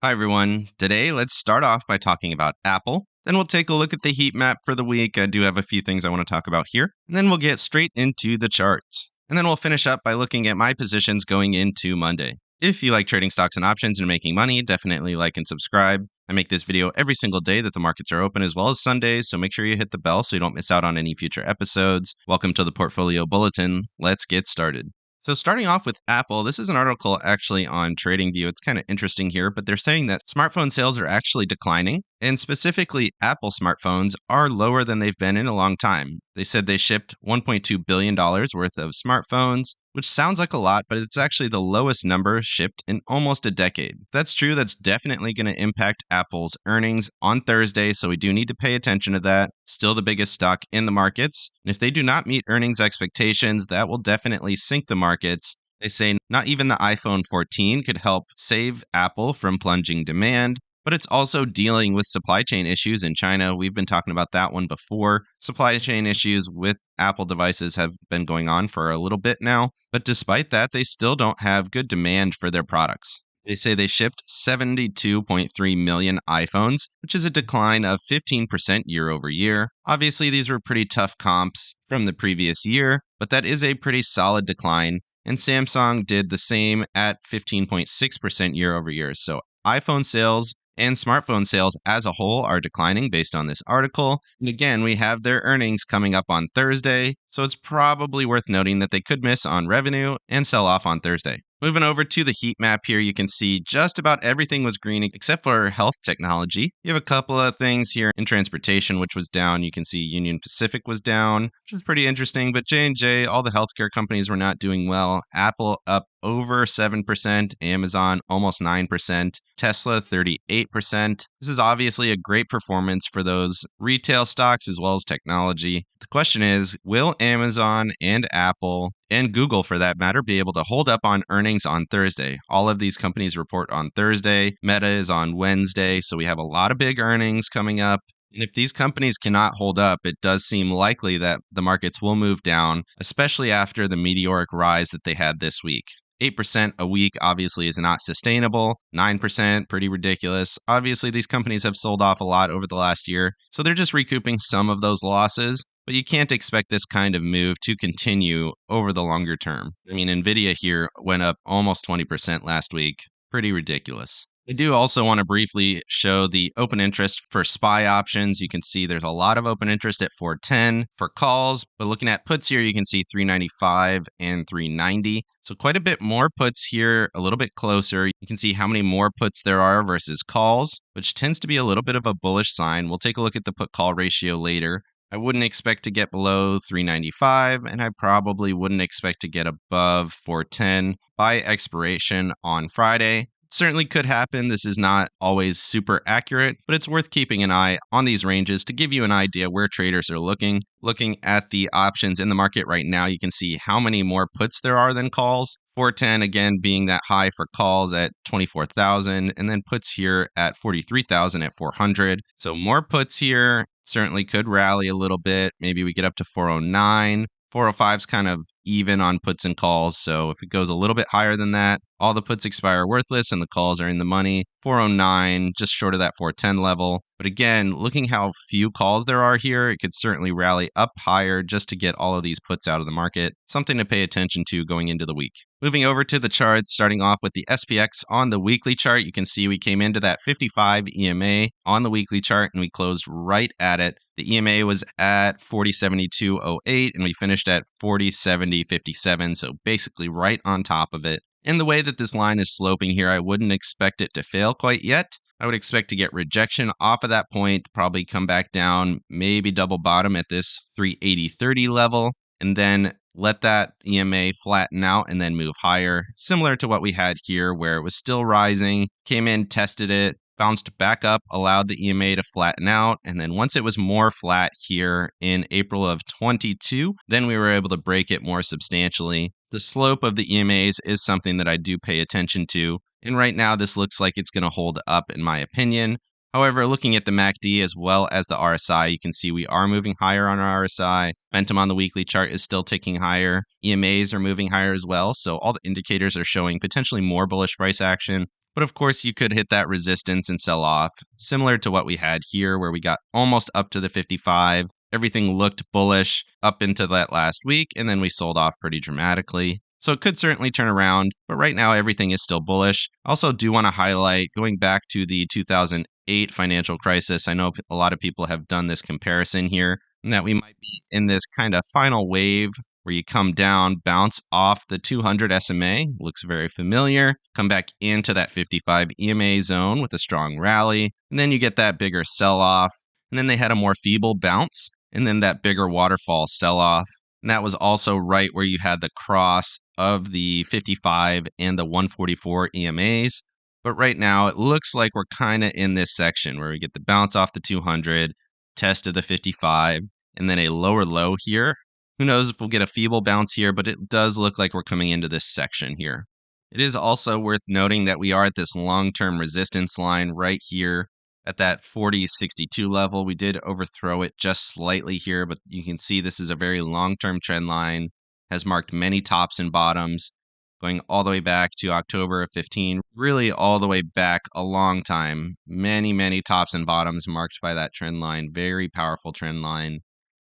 Hi, everyone. Today, let's start off by talking about Apple. Then we'll take a look at the heat map for the week. I do have a few things I want to talk about here. And then we'll get straight into the charts. And then we'll finish up by looking at my positions going into Monday. If you like trading stocks and options and making money, definitely like and subscribe. I make this video every single day that the markets are open, as well as Sundays, so make sure you hit the bell so you don't miss out on any future episodes. Welcome to the Portfolio Bulletin. Let's get started. So starting off with Apple, this is an article actually on TradingView. It's kind of interesting here, but they're saying that smartphone sales are actually declining, and specifically Apple smartphones are lower than they've been in a long time. They said they shipped $1.2 billion worth of smartphones, which sounds like a lot, but it's actually the lowest number shipped in almost a decade. If that's true, that's definitely going to impact Apple's earnings on Thursday, so we do need to pay attention to that. Still the biggest stock in the markets. And if they do not meet earnings expectations, that will definitely sink the markets. They say not even the iPhone 14 could help save Apple from plunging demand. But it's also dealing with supply chain issues in China. We've been talking about that one before. Supply chain issues with Apple devices have been going on for a little bit now. But despite that, they still don't have good demand for their products. They say they shipped 72.3 million iPhones, which is a decline of 15% year over year. Obviously, these were pretty tough comps from the previous year, but that is a pretty solid decline. And Samsung did the same at 15.6% year over year. So iPhone sales and smartphone sales as a whole are declining based on this article. And again, we have their earnings coming up on Thursday, so it's probably worth noting that they could miss on revenue and sell off on Thursday. Moving over to the heat map here, you can see just about everything was green except for health technology. You have a couple of things here in transportation, which was down. You can see Union Pacific was down, which is pretty interesting, but J&J, all the healthcare companies were not doing well. Apple up over 7%, Amazon almost 9%, Tesla 38%. This is obviously a great performance for those retail stocks as well as technology. The question is, will Amazon and Apple and Google, for that matter, be able to hold up on earnings on Thursday? All of these companies report on Thursday. Meta is on Wednesday, so we have a lot of big earnings coming up. And if these companies cannot hold up, it does seem likely that the markets will move down, especially after the meteoric rise that they had this week. 8% a week obviously is not sustainable. 9%, pretty ridiculous. Obviously, these companies have sold off a lot over the last year, so they're just recouping some of those losses. But you can't expect this kind of move to continue over the longer term. I mean, Nvidia here went up almost 20% last week. Pretty ridiculous. I do also want to briefly show the open interest for SPY options. You can see there's a lot of open interest at 410 for calls, but looking at puts here, you can see 395 and 390. So quite a bit more puts here, a little bit closer. You can see how many more puts there are versus calls, which tends to be a little bit of a bullish sign. We'll take a look at the put-call ratio later. I wouldn't expect to get below 395, and I probably wouldn't expect to get above 410 by expiration on Friday. Certainly could happen. This is not always super accurate, but it's worth keeping an eye on these ranges to give you an idea where traders are looking. Looking at the options in the market right now, you can see how many more puts there are than calls. 410 again being that high for calls at 24,000, and then puts here at 43,000 at 400. So more puts here certainly could rally a little bit. Maybe we get up to 409. 405 is kind of even on puts and calls, so if it goes a little bit higher than that, all the puts expire worthless and the calls are in the money. 409, just short of that 410 level. But again, looking how few calls there are here, it could certainly rally up higher just to get all of these puts out of the market. Something to pay attention to going into the week. Moving over to the charts, starting off with the SPX on the weekly chart, you can see we came into that 55 EMA on the weekly chart and we closed right at it. The EMA was at 4072.08 and we finished at 4070.57, so basically right on top of it. And the way that this line is sloping here, I wouldn't expect it to fail quite yet. I would expect to get rejection off of that point, probably come back down, maybe double bottom at this 380.30 level, and then let that EMA flatten out and then move higher, similar to what we had here where it was still rising, came in, tested it, bounced back up, allowed the EMA to flatten out, and then once it was more flat here in April of 22, then we were able to break it more substantially. The slope of the EMAs is something that I do pay attention to, and right now this looks like it's going to hold up in my opinion. However, looking at the MACD as well as the RSI, you can see we are moving higher on our RSI. Momentum on the weekly chart is still ticking higher. EMAs are moving higher as well, so all the indicators are showing potentially more bullish price action. But of course, you could hit that resistance and sell off, similar to what we had here, where we got almost up to the 55. Everything looked bullish up into that last week, and then we sold off pretty dramatically. So it could certainly turn around, but right now everything is still bullish. I also do want to highlight, going back to the 2008 financial crisis, I know a lot of people have done this comparison here, and that we might be in this kind of final wave where you come down, bounce off the 200 SMA, looks very familiar, come back into that 55 EMA zone with a strong rally, and then you get that bigger sell-off, and then they had a more feeble bounce, and then that bigger waterfall sell-off. And that was also right where you had the cross of the 55 and the 144 EMAs. But right now, it looks like we're kind of in this section where we get the bounce off the 200, test of the 55, and then a lower low here. Who knows if we'll get a feeble bounce here, but it does look like we're coming into this section here. It is also worth noting that we are at this long-term resistance line right here at that 40.62 level. We did overthrow it just slightly here, but you can see this is a very long-term trend line, has marked many tops and bottoms, going all the way back to October of 15, really all the way back a long time. Many, many tops and bottoms marked by that trend line. Very powerful trend line.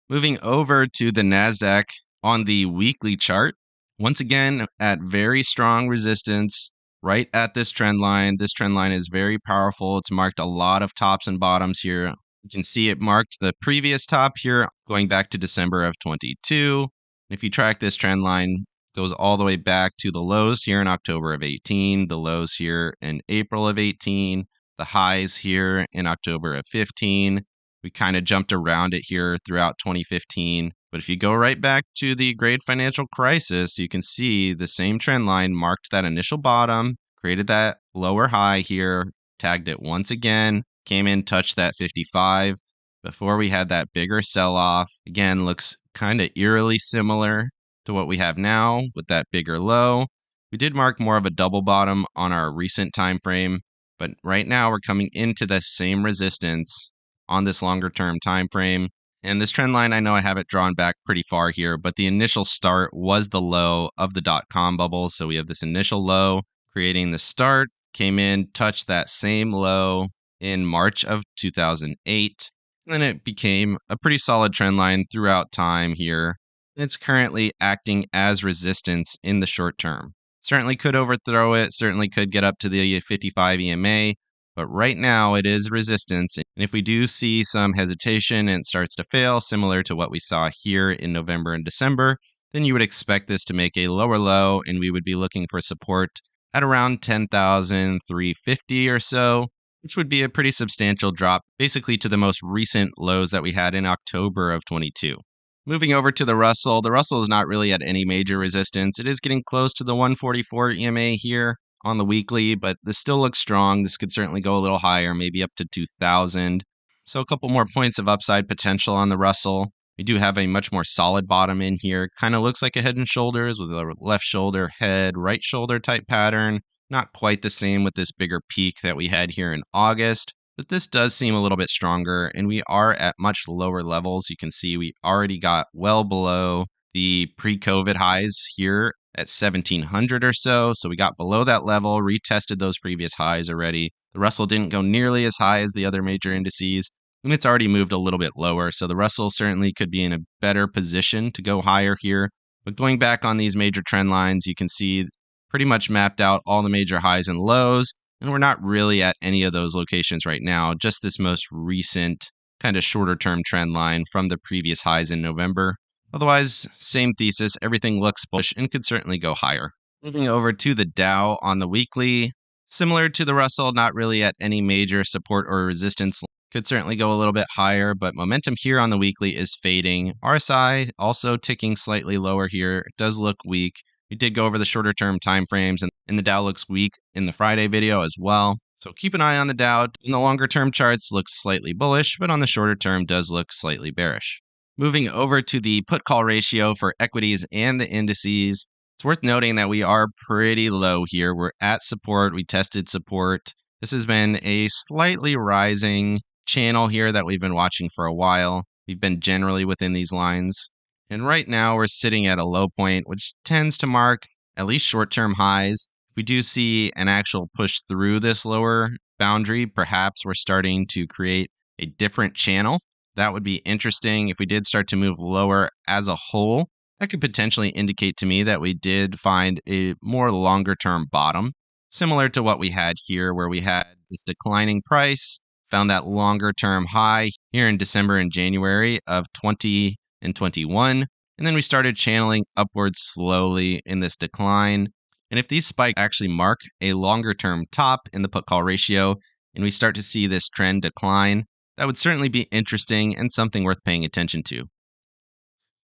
Moving over to the NASDAQ on the weekly chart, once again at very strong resistance right at this trend line. This trend line is very powerful. It's marked a lot of tops and bottoms here. You can see it marked the previous top here going back to December of 22. If you track this trend line, it goes all the way back to the lows here in October of 18, the lows here in April of 18, the highs here in October of 15. We kind of jumped around it here throughout 2015. But if you go right back to the great financial crisis, you can see the same trend line marked that initial bottom, created that lower high here, tagged it once again, came in, touched that 55 before we had that bigger sell-off. Again, looks kind of eerily similar to what we have now with that bigger low. We did mark more of a double bottom on our recent time frame, but right now we're coming into the same resistance on this longer term time frame. And this trend line, I know I have it drawn back pretty far here, but the initial start was the low of the dot-com bubble. So we have this initial low creating the start, came in, touched that same low in March of 2008. And then it became a pretty solid trend line throughout time here. It's currently acting as resistance in the short term. Certainly could overthrow it, certainly could get up to the 55 EMA, but right now it is resistance. And if we do see some hesitation and it starts to fail, similar to what we saw here in November and December, then you would expect this to make a lower low, and we would be looking for support at around 10,350 or so, which would be a pretty substantial drop, basically to the most recent lows that we had in October of 22. Moving over to the Russell is not really at any major resistance. It is getting close to the 144 EMA here on the weekly, but this still looks strong. This could certainly go a little higher, maybe up to 2,000. So a couple more points of upside potential on the Russell. We do have a much more solid bottom in here. Kind of looks like a head and shoulders with a left shoulder, head, right shoulder type pattern. Not quite the same with this bigger peak that we had here in August, but this does seem a little bit stronger, and we are at much lower levels. You can see we already got well below the pre-COVID highs here at 1,700 or so. So we got below that level, retested those previous highs already. The Russell didn't go nearly as high as the other major indices, and it's already moved a little bit lower. So the Russell certainly could be in a better position to go higher here. But going back on these major trend lines, you can see pretty much mapped out all the major highs and lows. And we're not really at any of those locations right now, just this most recent kind of shorter term trend line from the previous highs in November. Otherwise, same thesis, everything looks bullish and could certainly go higher. Moving over to the Dow on the weekly, similar to the Russell, not really at any major support or resistance. Could certainly go a little bit higher, but momentum here on the weekly is fading. RSI also ticking slightly lower here. It does look weak. We did go over the shorter term time frames, and the Dow looks weak in the Friday video as well. So keep an eye on the Dow. In the longer term charts, looks slightly bullish, but on the shorter term does look slightly bearish. Moving over to the put-call ratio for equities and the indices, it's worth noting that we are pretty low here. We're at support. We tested support. This has been a slightly rising channel here that we've been watching for a while. We've been generally within these lines. And right now we're sitting at a low point, which tends to mark at least short-term highs. If we do see an actual push through this lower boundary, perhaps we're starting to create a different channel. That would be interesting. If we did start to move lower as a whole, that could potentially indicate to me that we did find a more longer term bottom, similar to what we had here, where we had this declining price, found that longer term high here in December and January of 20 and 21. And then we started channeling upwards slowly in this decline. And if these spikes actually mark a longer term top in the put call ratio and we start to see this trend decline, that would certainly be interesting and something worth paying attention to.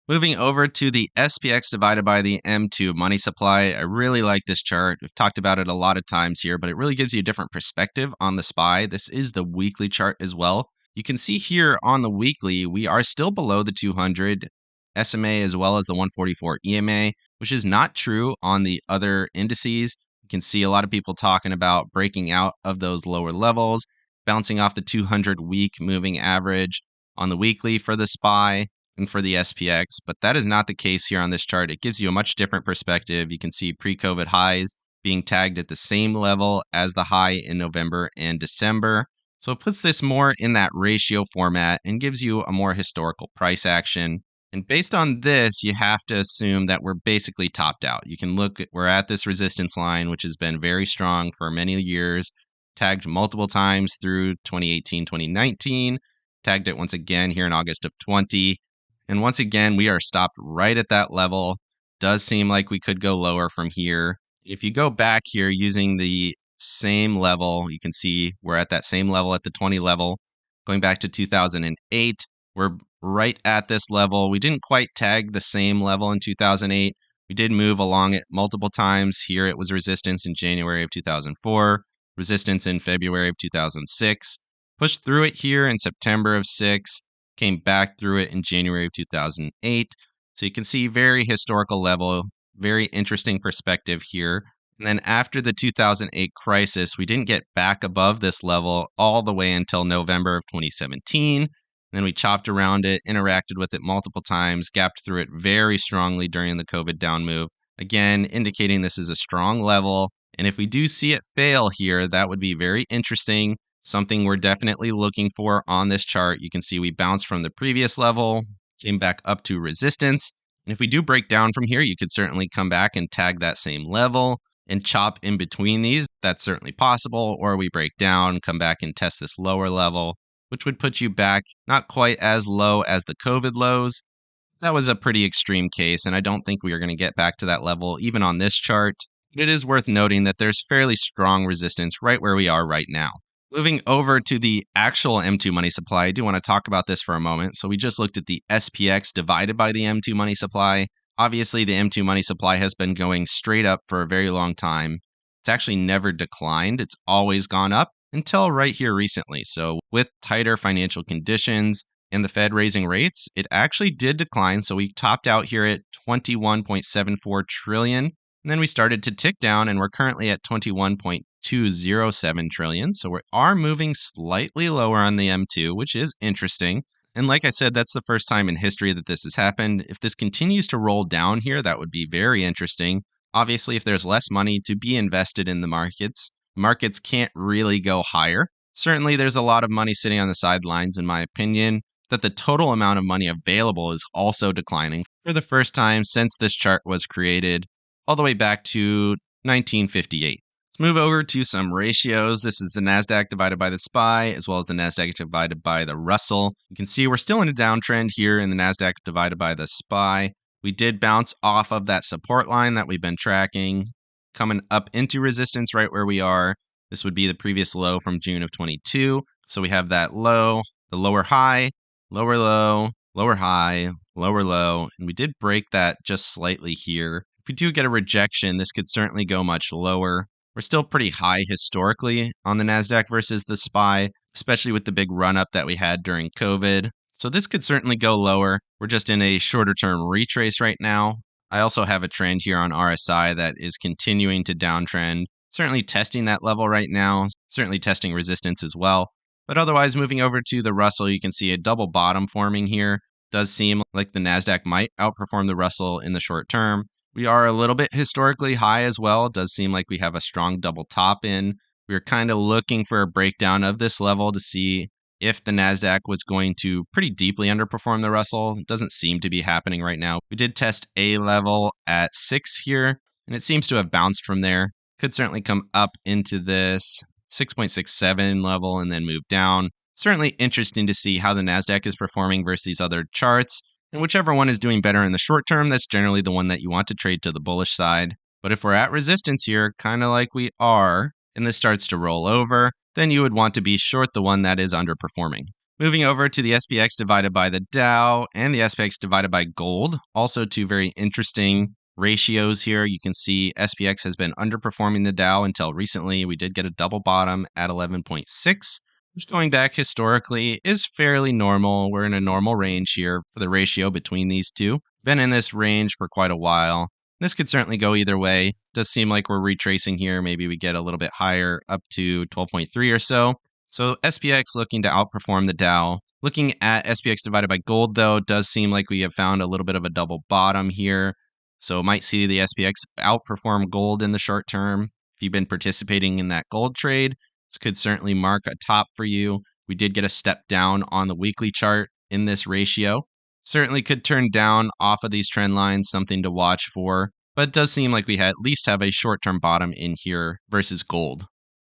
Moving over to the SPX divided by the M2 money supply, I really like this chart. We've talked about it a lot of times here, but it really gives you a different perspective on the SPY. This is the weekly chart as well. You can see here on the weekly, we are still below the 200 SMA as well as the 144 EMA, which is not true on the other indices. You can see a lot of people talking about breaking out of those lower levels, bouncing off the 200 week moving average on the weekly for the SPY and for the SPX, but that is not the case here on this chart. It gives you a much different perspective. You can see pre-COVID highs being tagged at the same level as the high in November and December. So it puts this more in that ratio format and gives you a more historical price action. And based on this, you have to assume that we're basically topped out. You can look, we're at this resistance line, which has been very strong for many years, tagged multiple times through 2018, 2019, tagged it once again here in August of 20. And once again, we are stopped right at that level. Does seem like we could go lower from here. If you go back here using the same level, you can see we're at that same level at the 20 level. Going back to 2008, we're right at this level. We didn't quite tag the same level in 2008. We did move along it multiple times. Here it was resistance in January of 2004, resistance in February of 2006, pushed through it here in September of 6, came back through it in January of 2008. So you can see very historical level, very interesting perspective here. And then after the 2008 crisis, we didn't get back above this level all the way until November of 2017. Then we chopped around it, interacted with it multiple times, gapped through it very strongly during the COVID down move. Again, indicating this is a strong level. And if we do see it fail here, that would be very interesting. Something we're definitely looking for on this chart. You can see we bounced from the previous level, came back up to resistance. And if we do break down from here, you could certainly come back and tag that same level and chop in between these. That's certainly possible. Or we break down, come back and test this lower level, which would put you back not quite as low as the COVID lows. That was a pretty extreme case, and I don't think we are going to get back to that level even on this chart. But it is worth noting that there's fairly strong resistance right where we are right now. Moving over to the actual M2 money supply, I do want to talk about this for a moment. So we just looked at the SPX divided by the M2 money supply. Obviously, the M2 money supply has been going straight up for a very long time. It's actually never declined. It's always gone up until right here recently. So with tighter financial conditions and the Fed raising rates, it actually did decline. So we topped out here at 21.74 trillion. And then we started to tick down, and we're currently at 21.207 trillion. So we are moving slightly lower on the M2, which is interesting. And like I said, that's the first time in history that this has happened. If this continues to roll down here, that would be very interesting. Obviously, if there's less money to be invested in the markets can't really go higher. Certainly, there's a lot of money sitting on the sidelines, in my opinion, that the total amount of money available is also declining for the first time since this chart was created, all the way back to 1958. Let's move over to some ratios. This is the NASDAQ divided by the SPY, as well as the NASDAQ divided by the Russell. You can see we're still in a downtrend here in the NASDAQ divided by the SPY. We did bounce off of that support line that we've been tracking, coming up into resistance right where we are. This would be the previous low from June of 22. So we have that low, the lower high, lower low, lower high, lower low, and we did break that just slightly here. If we do get a rejection, this could certainly go much lower. We're still pretty high historically on the NASDAQ versus the SPY, especially with the big run-up that we had during COVID. So this could certainly go lower. We're just in a shorter-term retrace right now. I also have a trend here on RSI that is continuing to downtrend, certainly testing that level right now, certainly testing resistance as well. But otherwise, moving over to the Russell, you can see a double bottom forming here. Does seem like the NASDAQ might outperform the Russell in the short term. We are a little bit historically high as well. It does seem like we have a strong double top in. We are kind of looking for a breakdown of this level to see if the NASDAQ was going to pretty deeply underperform the Russell. It doesn't seem to be happening right now. We did test a level at 6 here, and it seems to have bounced from there. Could certainly come up into this 6.67 level and then move down. Certainly interesting to see how the NASDAQ is performing versus these other charts. And whichever one is doing better in the short term, that's generally the one that you want to trade to the bullish side. But if we're at resistance here, kind of like we are, and this starts to roll over, then you would want to be short the one that is underperforming. Moving over to the SPX divided by the Dow and the SPX divided by gold, also two very interesting ratios here. You can see SPX has been underperforming the Dow until recently. We did get a double bottom at 11.6. Which going back historically is fairly normal. We're in a normal range here for the ratio between these two. Been in this range for quite a while. This could certainly go either way. Does seem like we're retracing here. Maybe we get a little bit higher up to 12.3 or so. So SPX looking to outperform the Dow. Looking at SPX divided by gold though, does seem like we have found a little bit of a double bottom here. So might see the SPX outperform gold in the short term. If you've been participating in that gold trade, this could certainly mark a top for you. We did get a step down on the weekly chart in this ratio. Certainly could turn down off of these trend lines, something to watch for, but it does seem like we at least have a short-term bottom in here versus gold.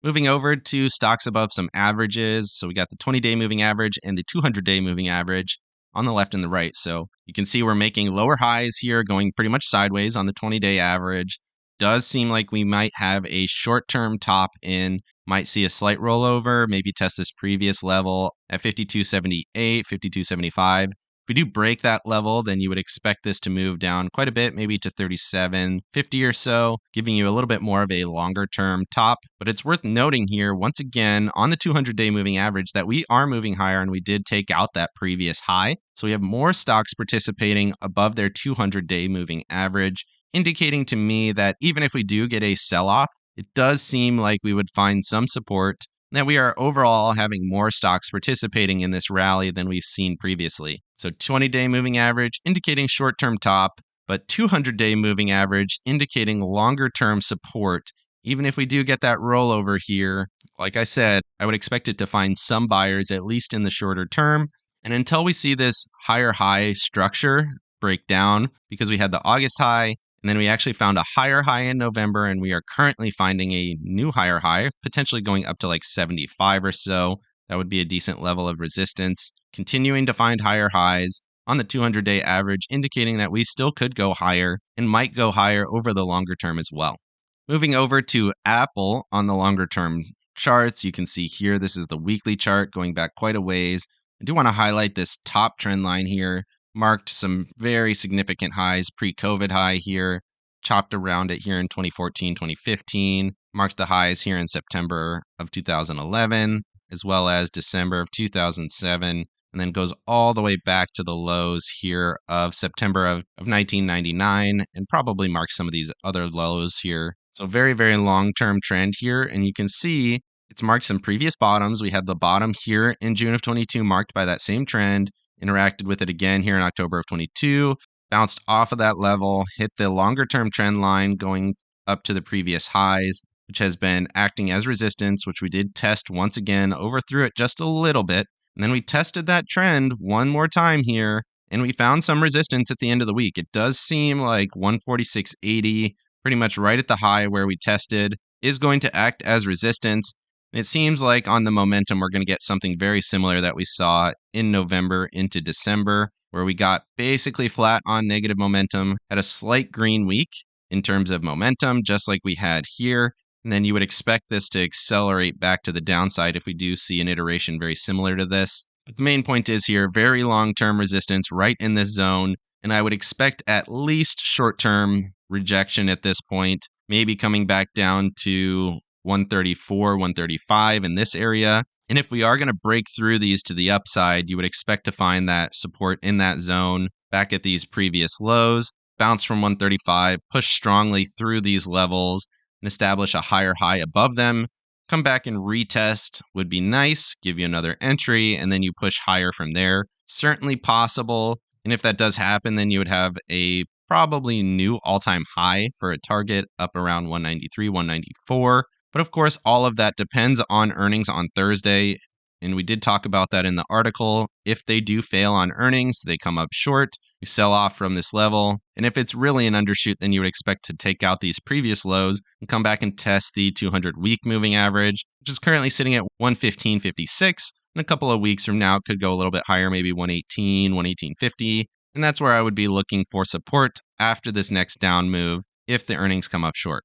Moving over to stocks above some averages. So we got the 20-day moving average and the 200-day moving average on the left and the right. So you can see we're making lower highs here, going pretty much sideways on the 20-day average. Does seem like we might have a short-term top in, might see a slight rollover, maybe test this previous level at 52.78, 52.75. If we do break that level, then you would expect this to move down quite a bit, maybe to 37.50 or so, giving you a little bit more of a longer-term top. But it's worth noting here, once again, on the 200-day moving average, that we are moving higher and we did take out that previous high. So we have more stocks participating above their 200-day moving average, indicating to me that even if we do get a sell-off, it does seem like we would find some support, and that we are overall having more stocks participating in this rally than we've seen previously. So 20-day moving average indicating short-term top, but 200-day moving average indicating longer-term support. Even if we do get that rollover here, like I said, I would expect it to find some buyers, at least in the shorter term. And until we see this higher high structure break down, because we had the August high, and then we actually found a higher high in November, and we are currently finding a new higher high, potentially going up to like 75 or so. That would be a decent level of resistance. Continuing to find higher highs on the 200-day average, indicating that we still could go higher and might go higher over the longer term as well. Moving over to Apple on the longer term charts, you can see here, this is the weekly chart going back quite a ways. I do want to highlight this top trend line here. Marked some very significant highs, pre-COVID high here, chopped around it here in 2014, 2015, marked the highs here in September of 2011, as well as December of 2007, and then goes all the way back to the lows here of September of 1999, and probably marks some of these other lows here. So very, very long-term trend here, and you can see it's marked some previous bottoms. We had the bottom here in June of 22 marked by that same trend, interacted with it again here in October of 22, bounced off of that level, hit the longer term trend line going up to the previous highs, which has been acting as resistance, which we did test once again, overthrew it just a little bit. And then we tested that trend one more time here, and we found some resistance at the end of the week. It does seem like 146.80, pretty much right at the high where we tested, is going to act as resistance. It seems like on the momentum, we're going to get something very similar that we saw in November into December, where we got basically flat on negative momentum, had a slight green week in terms of momentum, just like we had here. And then you would expect this to accelerate back to the downside if we do see an iteration very similar to this. But the main point is here, very long-term resistance right in this zone. And I would expect at least short-term rejection at this point, maybe coming back down to 134, 135 in this area. And if we are going to break through these to the upside, you would expect to find that support in that zone back at these previous lows, bounce from 135, push strongly through these levels and establish a higher high above them. Come back and retest would be nice, give you another entry, and then you push higher from there. Certainly possible. And if that does happen, then you would have a probably new all-time high for a target up around 193, 194. But of course, all of that depends on earnings on Thursday. And we did talk about that in the article. If they do fail on earnings, they come up short, you sell off from this level. And if it's really an undershoot, then you would expect to take out these previous lows and come back and test the 200-week moving average, which is currently sitting at 115.56. In a couple of weeks from now, it could go a little bit higher, maybe 118, 118.50. And that's where I would be looking for support after this next down move if the earnings come up short.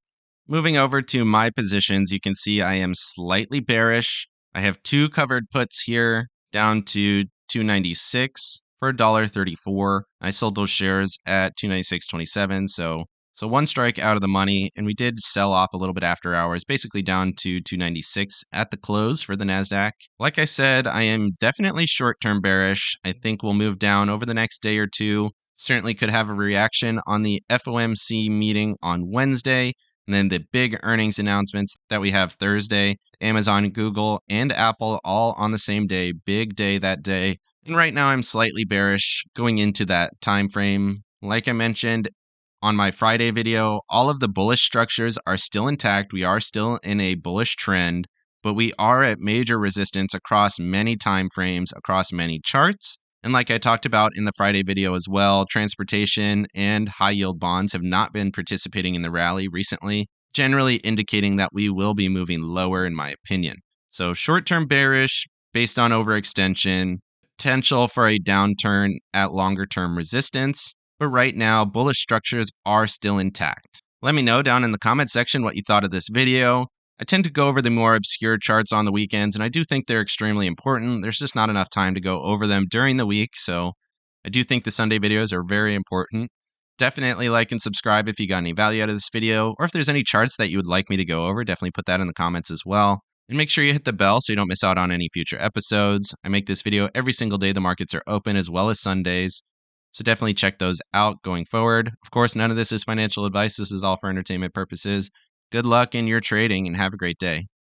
Moving over to my positions, you can see I am slightly bearish. I have 2 covered puts here down to 296 for $1.34. I sold those shares at 296.27, so 1 strike out of the money, and we did sell off a little bit after hours, basically down to 296 at the close for the NASDAQ. Like I said, I am definitely short-term bearish. I think we'll move down over the next day or two. Certainly could have a reaction on the FOMC meeting on Wednesday, and then the big earnings announcements that we have Thursday. Amazon, Google, and Apple all on the same day. Big day that day. And right now I'm slightly bearish going into that time frame. Like I mentioned on my Friday video, all of the bullish structures are still intact. We are still in a bullish trend, but we are at major resistance across many time frames, across many charts. And like I talked about in the Friday video as well, transportation and high yield bonds have not been participating in the rally recently, generally indicating that we will be moving lower in my opinion. So short-term bearish based on overextension, potential for a downturn at longer-term resistance, but right now bullish structures are still intact. Let me know down in the comment section what you thought of this video. I tend to go over the more obscure charts on the weekends, and I do think they're extremely important. There's just not enough time to go over them during the week, so I do think the Sunday videos are very important. Definitely like and subscribe if you got any value out of this video, or if there's any charts that you would like me to go over, definitely put that in the comments as well. And make sure you hit the bell so you don't miss out on any future episodes. I make this video every single day the markets are open, as well as Sundays. So definitely check those out going forward. Of course, none of this is financial advice. This is all for entertainment purposes. Good luck in your trading and have a great day.